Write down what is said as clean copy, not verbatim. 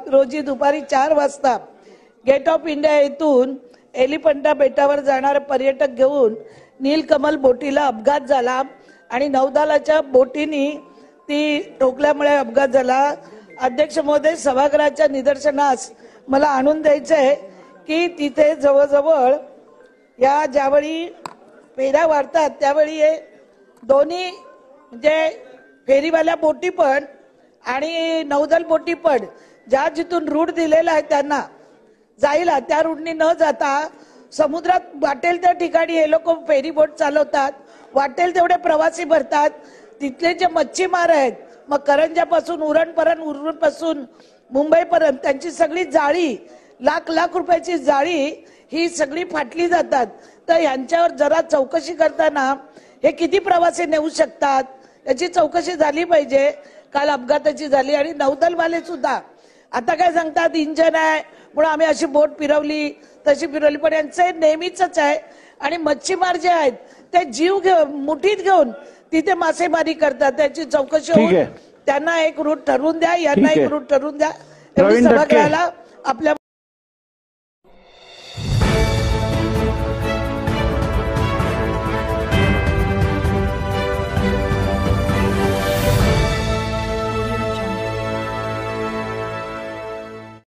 रोजी दुपारी 4 वाजता गेट ऑफ इंडिया येथून एलिफंटा बेटावर जाणारे पर्यटक घेऊन नीलकमल बोटीला अपघात झाला आणि नौदलाच्या बोटीनी ती ठोकल्यामुळे अपघात झाला। अध्यक्ष महोदय, सभागृहाच्या निदर्शनास मला आणून द्यायचंय की तिथे जवळजवळ या ज्यावेळी फेऱ्या वाढतात त्यावेळी हे दोन्ही म्हणजे फेरीवाल्या बोटी पण आणि नौदल बोटी पण ज्या जिथून रूट दिलेला आहे त्यांना जायला त्या रूटनी न जाता समुद्रात वाटेल त्या ठिकाणी हे लोक फेरी बोट चालवतात, वाटेल तेवढे प्रवासी भरतात। तिथले जे मच्छीमार आहेत मग करंजापासून उरणपासून मुंबईपर्यंत त्यांची सगळी जाळी लाख रुपयाची जाळी ही सगळी फाटली जातात। तर यांच्यावर जरा चौकशी करताना हे किती प्रवासी नेऊ शकतात याची चौकशी झाली पाहिजे। काल अपघाताची झाली आणि नौदलवाले सुद्धा आता काय सांगतात इंजन आहे म्हणून आम्ही अशी बोट फिरवली तशी फिरवली, पण यांचं नेहमीच आहे। आणि मच्छीमार जे आहेत ते जीव मुठीत घेऊन तिथे मासेमारी करतात, त्याची चौकशी होऊन त्यांना एक रूट ठरवून द्या, यांना एक रूट ठरवून द्या, एवढी सभागृहाला आपल्या